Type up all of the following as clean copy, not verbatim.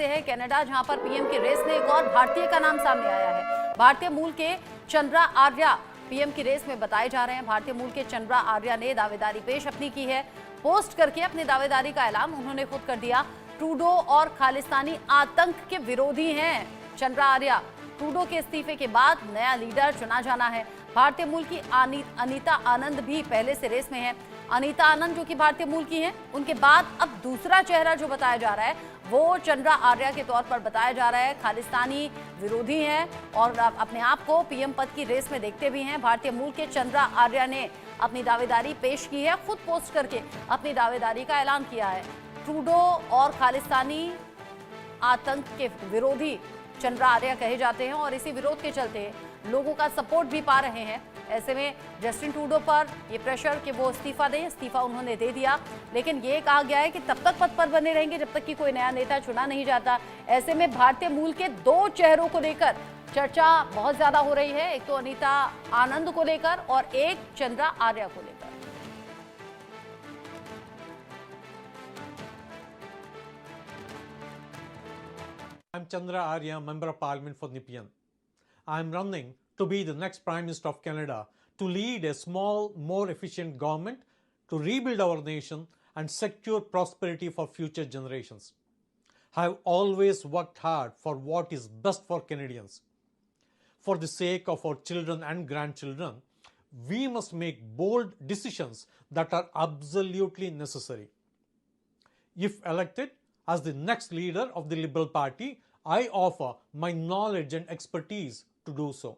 से है कनाडा, जहां पर पीएम की रेस में एक और भारतीय का नाम सामने आया है। भारतीय मूल के चंद्रा आर्या पीएम की रेस में बताए जा रहे हैं। भारतीय मूल के चंद्रा आर्या ने दावेदारी पेश अपनी की है। पोस्ट करके अपनी दावेदारी का ऐलान उन्होंने खुद कर दिया। ट्रूडो और खालिस्तानी आतंक के विरोधी हैं चंद्रा आर्या। ट्रूडो के इस्तीफे के बाद नया लीडर चुना जाना है। भारतीय मूल की अनीता आनंद भी पहले से रेस में है। अनीता आनंद जो कि भारतीय मूल की हैं, उनके बाद अब दूसरा चेहरा जो बताया जा रहा है वो चंद्रा आर्या के तौर पर बताया जा रहा है। खालिस्तानी विरोधी हैं और अपने आप को पीएम पद की रेस में देखते भी हैं। भारतीय मूल के चंद्रा आर्या ने अपनी दावेदारी पेश की है, खुद पोस्ट करके अपनी दावेदारी का ऐलान किया है। ट्रूडो और खालिस्तानी आतंक के विरोधी चंद्रा आर्या कहे जाते हैं और इसी विरोध के चलते लोगों का सपोर्ट भी पा रहे हैं। ऐसे में जस्टिन ट्रूडो पर ये प्रेशर कि वो इस्तीफा दें, इस्तीफा उन्होंने दे दिया, लेकिन ये कहा गया है कि तब तक पद पर बने रहेंगे जब तक कि कोई नया नेता चुना नहीं जाता। ऐसे में भारतीय मूल के दो चेहरों को लेकर चर्चा बहुत ज्यादा हो रही है, एक तो अनीता आनंद को लेकर और एक चंद्रा आर्या को लेकर। I'm Chandra Arya, Member of Parliament for Nepean. I'm running to be the next Prime Minister of Canada, to lead a small, more efficient government, to rebuild our nation and secure prosperity for future generations. I have always worked hard for what is best for Canadians. For the sake of our children and grandchildren, we must make bold decisions that are absolutely necessary. If elected as the next leader of the Liberal Party, I offer my knowledge and expertise to do so.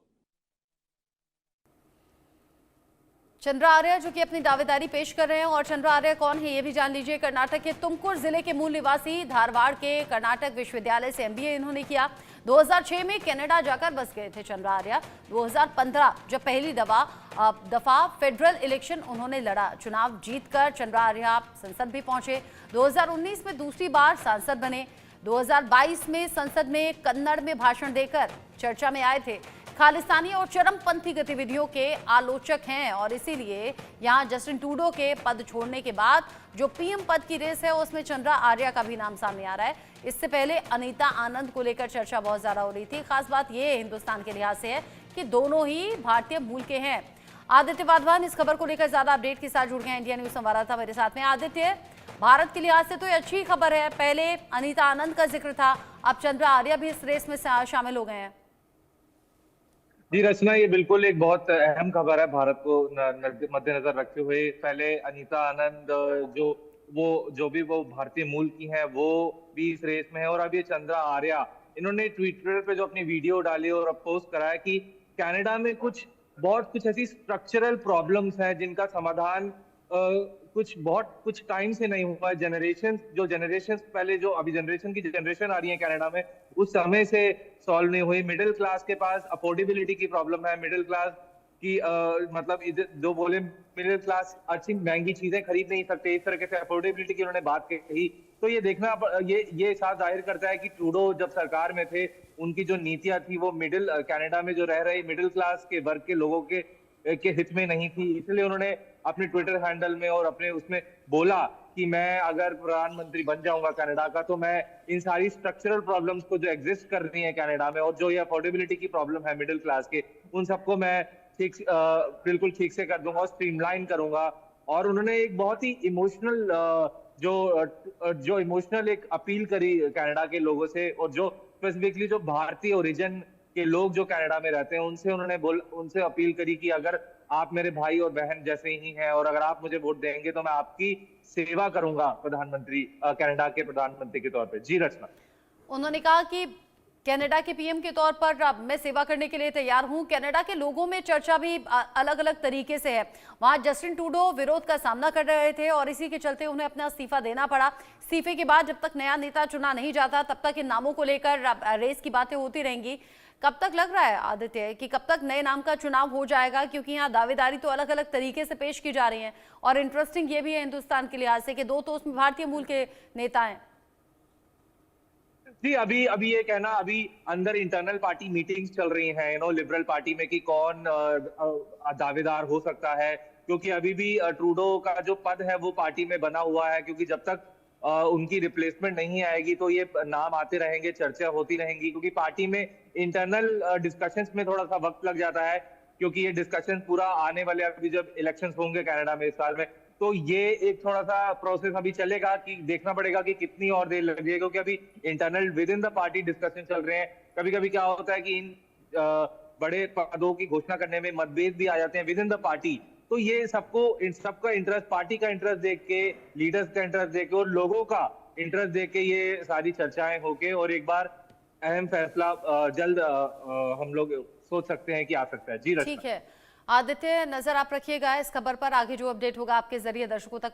Chandra Arya जो कि अपनी दावेदारी पेश कर रहे हैं, और चंद्रा आर्या कौन है ये भी जान लीजिए। कर्नाटक के तुमकुर जिले के मूल निवासी, धारवाड़ के कर्नाटक विश्वविद्यालय से एमबीए इन्होंने किया। 2006 में कनाडा जाकर बस गए थे चंद्रा आर्या। 2015 जब पहली दफा फेडरल इलेक्शन उन्होंने लड़ा, चुनाव जीतकर चंद्रा आर्या संसद भी पहुंचे। 2019 में दूसरी बार सांसद बने। 2022 में संसद में कन्नड़ में भाषण देकर चर्चा में आए थे। खालिस्तानी और चरमपंथी गतिविधियों के आलोचक हैं और इसीलिए यहां जस्टिन ट्रूडो के पद छोड़ने के बाद जो पीएम पद की रेस है उसमें चंद्रा आर्या का भी नाम सामने आ रहा है। इससे पहले अनीता आनंद को लेकर चर्चा बहुत ज्यादा हो रही थी। खास बात यह हिंदुस्तान के लिहाज से है कि दोनों ही भारतीय मूल के हैं। आदित्य वाधवान इस खबर को लेकर ज्यादा अपडेट के साथ जुड़ गए। इंडिया न्यूज संवाददाता मेरे साथ में। आदित्य, भारत के लिहाज से तो ये अच्छी खबर है, पहले अनीता आनंद का जिक्र था, अब चंद्रा आर्या भी इस रेस में शामिल हो गए हैं। जी रचना, ये बिल्कुल एक बहुत अहम खबर है भारत को मद्देनजर रखते हुए। पहले अनीता आनंद जो भी भारतीय मूल की हैं वो भी इस रेस में है, और अब ये चंद्रा आर्या, इन्होंने ट्विटर पे जो अपनी वीडियो डाली और अब पोस्ट कराया कि कनाडा में कुछ ऐसी स्ट्रक्चरल प्रॉब्लम्स हैं जिनका समाधान कुछ टाइम से नहीं हुआ है। जनरेशन पहले जो अभी जनरेशन आ रही है कनाडा में, उस समय से सॉल्व नहीं हुई। मिडिल क्लास के पास अफोर्डेबिलिटी की प्रॉब्लम है। मिडिल क्लास की जो बोले मिडिल क्लास अच्छी महंगी चीजें खरीद नहीं सकते, इस तरह से अफोर्डेबिलिटी की उन्होंने बात कही। तो ये देखना ये साफ जाहिर करता है कि ट्रूडो जब सरकार में थे, उनकी जो नीतियां थी वो कनाडा में जो रह रहे मिडिल क्लास के वर्ग के लोगों के हित में नहीं थी। इसलिए उन्होंने अपने ट्विटर हैंडल में और अपने उसमें बोला कि मैं अगर प्रधानमंत्री बन जाऊंगा कनाडा का, तो मैं इन सारी स्ट्रक्चरल प्रॉब्लम्स को जो एग्जिस्ट कर रही है कनाडा में और जो ये अफोर्डेबिलिटी की प्रॉब्लम है मिडिल क्लास के, उन सबको मैं बिल्कुल ठीक से कर दूंगा और स्ट्रीमलाइन करूंगा। और उन्होंने एक बहुत ही इमोशनल जो इमोशनल एक अपील करी कनाडा के लोगों से, और जो स्पेसिफिकली जो भारतीय ओरिजिन के लोग जो कनाडा में रहते हैं उनसे अपील करी कि अगर आप मेरे भाई और बहन जैसे ही हैं और अगर आप मुझे वोट देंगे तो मैं आपकी सेवा करूंगा कनाडा के प्रधानमंत्री के तौर पे। जी रचना, उन्होंने कहा कि कनाडा के पीएम के तौर पर मैं सेवा करने के लिए तैयार हूं। कनाडा के लोगों में चर्चा भी अलग अलग तरीके से है। वहां जस्टिन ट्रूडो विरोध का सामना कर रहे थे और इसी के चलते उन्हें अपना इस्तीफा देना पड़ा। इस्तीफे के बाद जब तक नया नेता चुना नहीं जाता तब तक इन नामों को लेकर रेस की बातें होती रहेंगी। कब तक लग रहा है आदित्य कि कब तक नए नाम का चुनाव हो जाएगा, क्योंकि यहाँ दावेदारी तो अलग अलग तरीके से पेश की जा रही है और इंटरेस्टिंग ये भी है हिंदुस्तान के लिहाज से कि दो तो उसमें भारतीय मूल के नेता हैं। जी, अभी ये कहना, अभी अंदर इंटरनल पार्टी मीटिंग्स चल रही हैं लिबरल पार्टी में कि कौन दावेदार हो सकता है, क्योंकि अभी भी ट्रूडो का जो पद है वो पार्टी में बना हुआ है, क्योंकि जब तक उनकी रिप्लेसमेंट नहीं आएगी तो ये नाम आते रहेंगे, चर्चा होती रहेंगी, क्योंकि पार्टी में इंटरनल डिस्कशंस में थोड़ा सा वक्त लग जाता है, क्योंकि ये डिस्कशन पूरा आने वाले अभी जब इलेक्शंस होंगे कनाडा में इस साल में, तो ये एक थोड़ा सा प्रोसेस अभी चलेगा कि देखना पड़ेगा कि कितनी और देर लगेगी, क्योंकि अभी internal with in the party discussion चल रहे हैं। कभी कभी क्या होता है कि इन बड़े पदों की घोषणा करने में मतभेद भी आ जाते हैं विद इन द पार्टी, तो ये सबका इंटरेस्ट, पार्टी का इंटरेस्ट देख के, लीडर्स का इंटरेस्ट देख के और लोगों का इंटरेस्ट देख के ये सारी चर्चाएं होके और एक बार अहम फैसला जल्द हम लोग सोच सकते हैं कि आ सकता है। जी रचना। ठीक है आदित्य, नजर आप रखिएगा इस खबर पर, आगे जो अपडेट होगा आपके जरिए दर्शकों तक